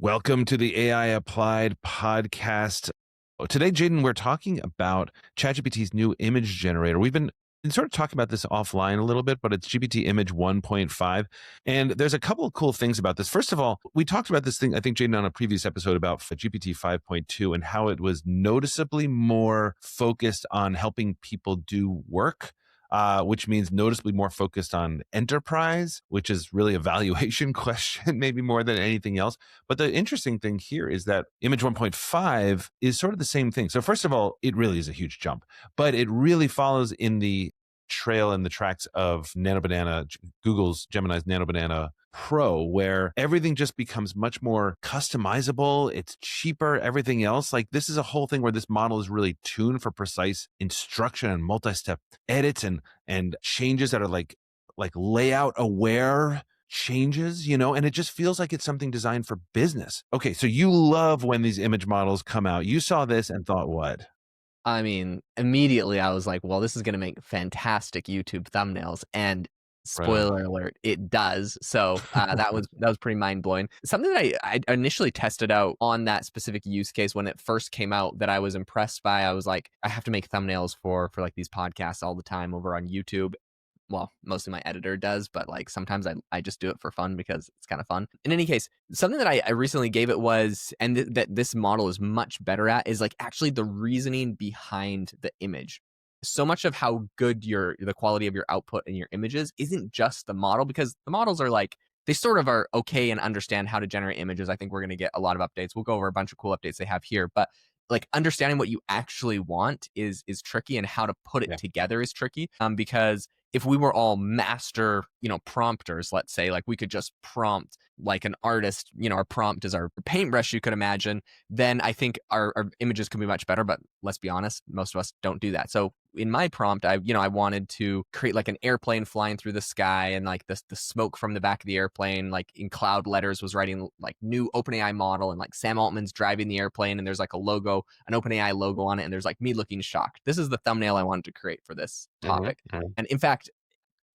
Welcome to the AI Applied podcast. Today, Jaeden, we're talking about ChatGPT's new image generator. We've been sort of talking about this offline a little bit, but it's GPT Image 1.5. And there's a couple of cool things about this. First of all, we talked about this thing, I think, Jaeden, on a previous episode about GPT 5.2 and how it was noticeably more focused on helping people do work. Which means noticeably more focused on enterprise, which is really a valuation question, maybe more than anything else. But the interesting thing here is that Image 1.5 is sort of the same thing. So first of all, it really is a huge jump, but it really follows in the trail and the tracks of NanoBanana, Google's Gemini's NanoBanana Pro, where everything just becomes much more customizable. It's cheaper, everything else. Like, this is a whole thing where this model is really tuned for precise instruction and multi-step edits and changes that are like layout aware changes, and it just feels like it's something designed for business. Okay, so you love when these image models come out. You saw this and thought what? I mean, immediately I was like, well, this is going to make fantastic YouTube thumbnails. And spoiler alert, it does. So that was pretty mind blowing. Something that I initially tested out on that specific use case when it first came out that I was impressed by. I was like, I have to make thumbnails for like these podcasts all the time over on YouTube. Well, mostly my editor does, but like sometimes I just do it for fun because it's kind of fun. In any case, something that I recently gave it was, and that this model is much better at, is like actually the reasoning behind the image. So much of how good the quality of your output and your images isn't just the model, because the models are like, they sort of are okay and understand how to generate images. I think we're going to get a lot of updates. We'll go over a bunch of cool updates they have here, but like understanding what you actually want is tricky, and how to put it together is tricky. Because if we were all master, prompters, let's say, like we could just prompt like an artist, our prompt is our paintbrush, you could imagine, then I think our images could be much better. But let's be honest, most of us don't do that. So in my prompt, I wanted to create like an airplane flying through the sky, and like the smoke from the back of the airplane, like in cloud letters, was writing like new OpenAI model, and like Sam Altman's driving the airplane, and there's like a logo, an OpenAI logo on it, and there's like me looking shocked. This is the thumbnail I wanted to create for this topic. And in fact,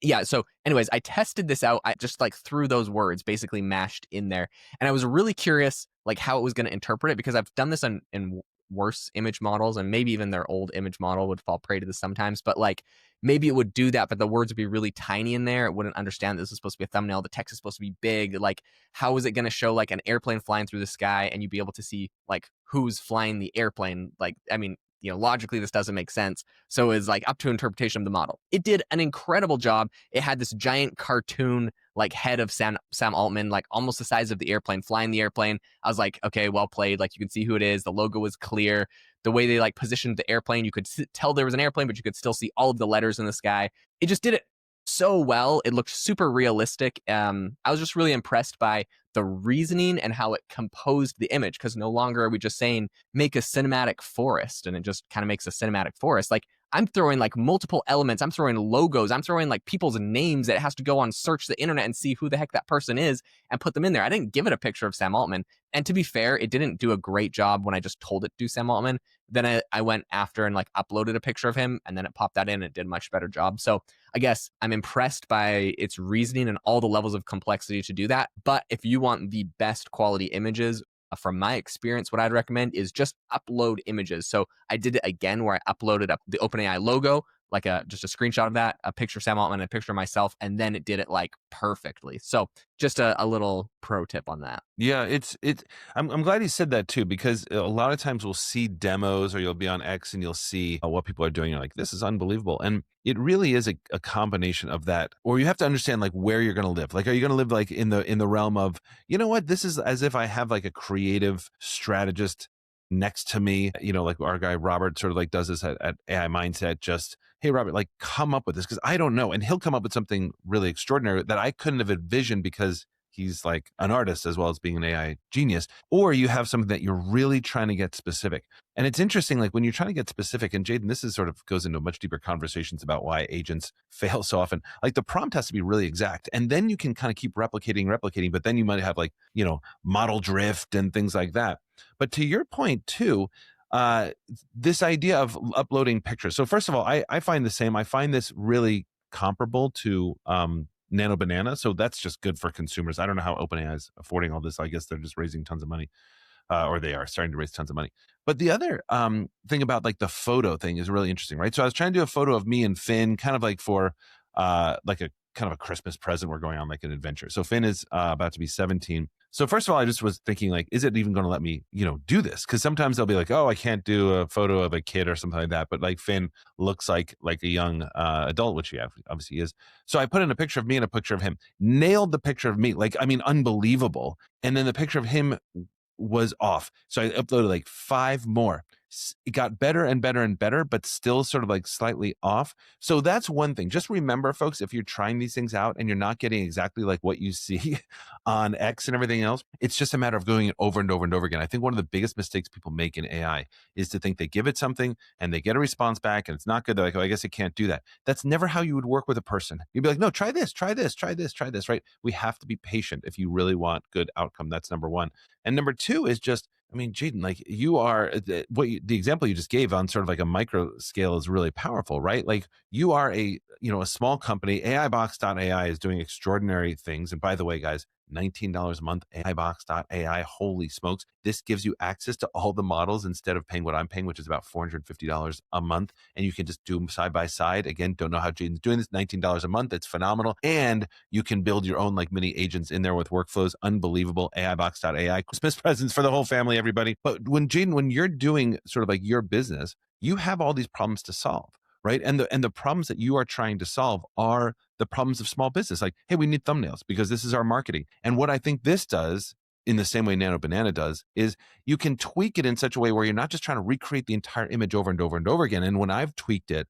yeah, so anyways, I tested this out. I just like threw those words basically mashed in there. And I was really curious like how it was going to interpret it, because I've done this in worse image models, and maybe even their old image model would fall prey to this sometimes. But like maybe it would do that, but the words would be really tiny in there. It wouldn't understand that this is supposed to be a thumbnail. The text is supposed to be big. Like, how is it going to show like an airplane flying through the sky and you'd be able to see like who's flying the airplane? Like, I mean, logically, this doesn't make sense. So it's like up to interpretation of the model. It did an incredible job. It had this giant cartoon like head of Sam Altman, like almost the size of the airplane, flying the airplane. I was like, okay, well played. Like, you can see who it is. The logo was clear. The way they like positioned the airplane, you could tell there was an airplane, but you could still see all of the letters in the sky. It just did it so well. It looked super realistic. I was just really impressed by the reasoning and how it composed the image, because no longer are we just saying make a cinematic forest and it just kind of makes a cinematic forest. Like, I'm throwing like multiple elements. I'm throwing logos. I'm throwing like people's names that it has to go on, search the internet and see who the heck that person is and put them in there. I didn't give it a picture of Sam Altman. And to be fair, it didn't do a great job when I just told it to do Sam Altman. Then I went after and like uploaded a picture of him, and then it popped that in and it did a much better job. So I guess I'm impressed by its reasoning and all the levels of complexity to do that. But if you want the best quality images, from my experience, what I'd recommend is just upload images. So I did it again where I uploaded up the OpenAI logo, like just a screenshot of that, a picture of Sam Altman, and a picture of myself, and then it did it like perfectly. So just a little pro tip on that. Yeah, I'm glad you said that too, because a lot of times we'll see demos, or you'll be on X and you'll see what people are doing. You're like, this is unbelievable. And it really is a combination of that. Or you have to understand like where you're going to live. Like, are you going to live like in the realm of, what, this is as if I have like a creative strategist next to me, like our guy Robert sort of like does this at AI Mindset. Just, hey Robert, like come up with this, because I don't know, and he'll come up with something really extraordinary that I couldn't have envisioned, because he's like an artist as well as being an AI genius. Or you have something that you're really trying to get specific. And it's interesting, like when you're trying to get specific, and Jaeden, this is sort of goes into much deeper conversations about why agents fail so often. Like, the prompt has to be really exact, and then you can kind of keep replicating, but then you might have like, model drift and things like that. But to your point too, this idea of uploading pictures. So first of all, I find the same. I find this really comparable to NanoBanana. So that's just good for consumers. I don't know how OpenAI is affording all this. I guess they're just raising tons of money, or they are starting to raise tons of money. But the other thing about like the photo thing is really interesting, right? So I was trying to do a photo of me and Finn, kind of like for like a kind of a Christmas present. We're going on like an adventure. So Finn is about to be 17. So first of all, I just was thinking like, is it even going to let me, do this? Because sometimes they'll be like, oh, I can't do a photo of a kid or something like that. But like Finn looks like a young adult, which he obviously is. So I put in a picture of me and a picture of him. Nailed the picture of me, like I mean, unbelievable. And then the picture of him was off. So I uploaded like 5 more. It got better and better and better, but still sort of like slightly off. So that's one thing. Just remember, folks, if you're trying these things out and you're not getting exactly like what you see on X and everything else, it's just a matter of doing it over and over and over again. I think one of the biggest mistakes people make in AI is to think they give it something and they get a response back and it's not good. They're like, oh, I guess it can't do that. That's never how you would work with a person. You'd be like, no, try this, try this, try this, try this, right? We have to be patient if you really want good outcome. That's number one. And number two is just, I mean, Jaeden, like you are the example you just gave on sort of like a micro scale is really powerful, right? Like you are a small company. AIbox.ai is doing extraordinary things. And by the way, guys, $19 a month, AIbox.ai. Holy smokes. This gives you access to all the models instead of paying what I'm paying, which is about $450 a month. And you can just do them side by side. Again, don't know how Jaden's doing this. $19 a month. It's phenomenal. And you can build your own like mini agents in there with workflows. Unbelievable. AIbox.ai. Christmas presents for the whole family, everybody. But Jaeden, when you're doing sort of like your business, you have all these problems to solve, right? And the problems that you are trying to solve are the problems of small business. Like, hey, we need thumbnails because this is our marketing. And what I think this does, in the same way NanoBanana does, is you can tweak it in such a way where you're not just trying to recreate the entire image over and over and over again. And when I've tweaked it,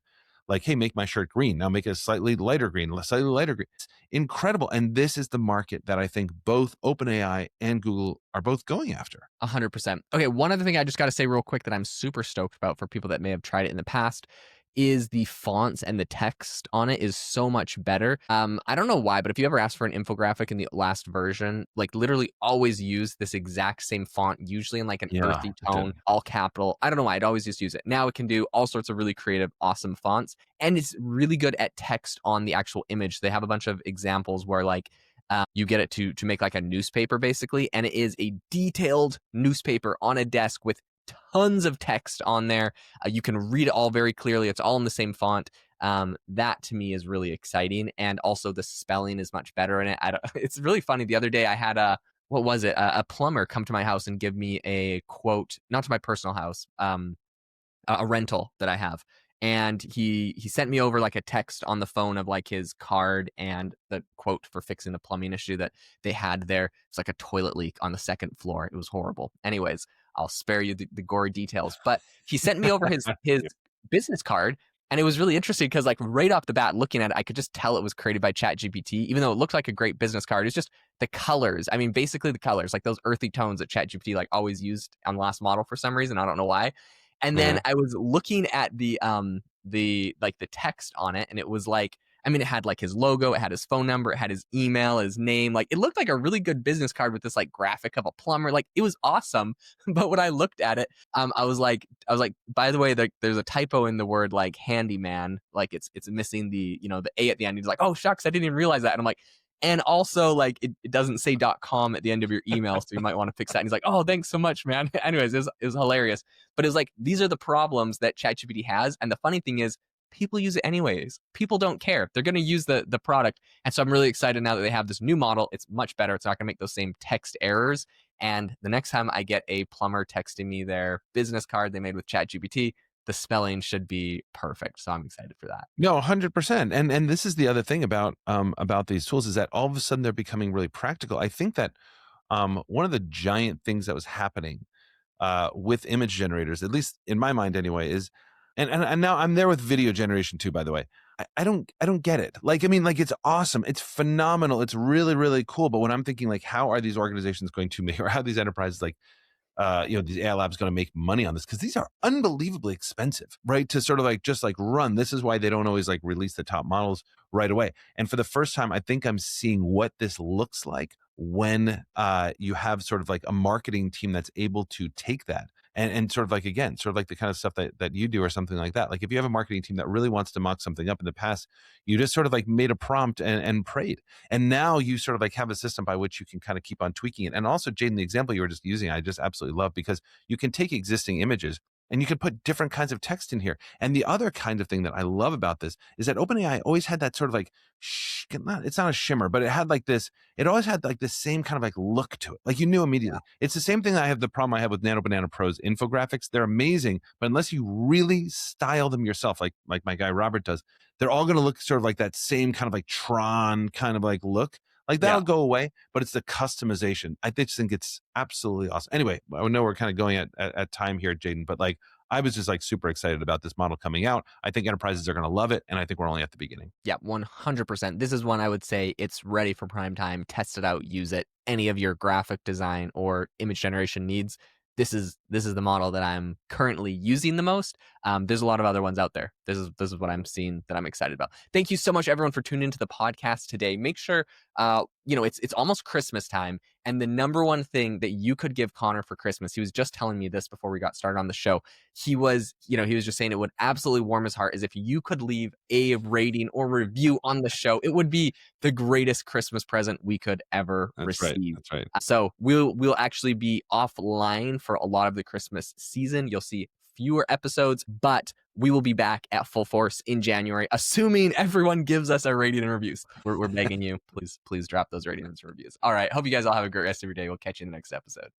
like, hey, make my shirt green. Now make it a slightly lighter green, slightly lighter green. It's incredible. And this is the market that I think both OpenAI and Google are both going after. 100%. Okay, one other thing I just got to say real quick that I'm super stoked about for people that may have tried it in the past is the fonts and the text on it is so much better. I don't know why, but if you ever asked for an infographic in the last version, like literally always use this exact same font, usually in like an earthy tone, all capital. I don't know why, I'd always just use it. Now it can do all sorts of really creative, awesome fonts. And it's really good at text on the actual image. They have a bunch of examples where like, you get it to make like a newspaper basically, and it is a detailed newspaper on a desk with tons of text on there. You can read it all very clearly. It's all in the same font. That to me is really exciting, and also the spelling is much better in it. It's really funny. The other day I had a plumber come to my house and give me a quote, not to my personal house, a rental that I have. And he sent me over like a text on the phone of like his card and the quote for fixing the plumbing issue that they had there. It's like a toilet leak on the 2nd floor. It was horrible. Anyways, I'll spare you the gory details. But he sent me over his business card, and it was really interesting because like right off the bat, looking at it, I could just tell it was created by ChatGPT, even though it looked like a great business card. It's just the colors. I mean, basically the colors, like those earthy tones that ChatGPT like always used on the last model for some reason. I don't know why. And then I was looking at the text on it, and it was like, I mean, it had like his logo, it had his phone number, it had his email, his name. Like it looked like a really good business card with this like graphic of a plumber. Like it was awesome. But when I looked at it, I was like, by the way, there's a typo in the word like handyman. Like it's missing the A at the end. He's like, oh shucks, I didn't even realize that. And I'm like, and also like it doesn't say .com at the end of your email, so you might want to fix that. And he's like, oh, thanks so much, man. Anyways, it was hilarious. But it was like, these are the problems that ChatGPT has. And the funny thing is, people use it anyways. People don't care. They're going to use the product. And so I'm really excited now that they have this new model. It's much better. It's not going to make those same text errors. And the next time I get a plumber texting me their business card they made with ChatGPT, the spelling should be perfect. So I'm excited for that. No, 100%. And this is the other thing about these tools is that all of a sudden they're becoming really practical. I think that one of the giant things that was happening with image generators, at least in my mind anyway, is and now I'm there with video generation too, by the way. I don't get it. Like, I mean, like it's awesome. It's phenomenal. It's really, really cool. But when I'm thinking like, how are these organizations going to make, or how are these enterprises like, these AI labs going to make money on this? Because these are unbelievably expensive, right? To sort of like just like run. This is why they don't always like release the top models right away. And for the first time, I think I'm seeing what this looks like when you have sort of like a marketing team that's able to take that and sort of like, again, sort of like the kind of stuff that you do or something like that. Like if you have a marketing team that really wants to mock something up in the past, you just sort of like made a prompt and prayed. And now you sort of like have a system by which you can kind of keep on tweaking it. And also, Jaden, the example you were just using, I just absolutely love, because you can take existing images and you can put different kinds of text in here. And the other kind of thing that I love about this is that OpenAI always had that sort of like, it's not a shimmer, but it had like this, it always had like this same kind of like look to it. Like you knew immediately. It's the same thing that I have the problem I have with NanoBanana Pro's infographics. They're amazing, but unless you really style them yourself, like my guy Robert does, they're all going to look sort of like that same kind of like Tron kind of like look. Like Yeah. that'll go away, but it's the customization. I just think it's absolutely awesome. Anyway, I know we're kind of going at time here, Jaden, but like I was just like super excited about this model coming out. I think enterprises are going to love it, and I think we're only at the beginning. Yeah, 100%. This is one I would say it's ready for prime time. Test it out, use it. Any of your graphic design or image generation needs, this is the model that I'm currently using the most. There's a lot of other ones out there. This is what I'm seeing that I'm excited about. Thank you so much, everyone, for tuning into the podcast today. Make sure it's almost Christmas time, and the number one thing that you could give Conor for Christmas, he was just telling me this before we got started on the show. He was just saying it would absolutely warm his heart is if you could leave a rating or review on the show. It would be the greatest Christmas present we could ever receive. That's right. So we'll actually be offline for a lot of the Christmas season. You'll see fewer episodes, but we will be back at full force in January, assuming everyone gives us a rating and reviews. We're begging you, please drop those ratings and reviews. All right, hope you guys all have a great rest of your day. We'll catch you in the next episode.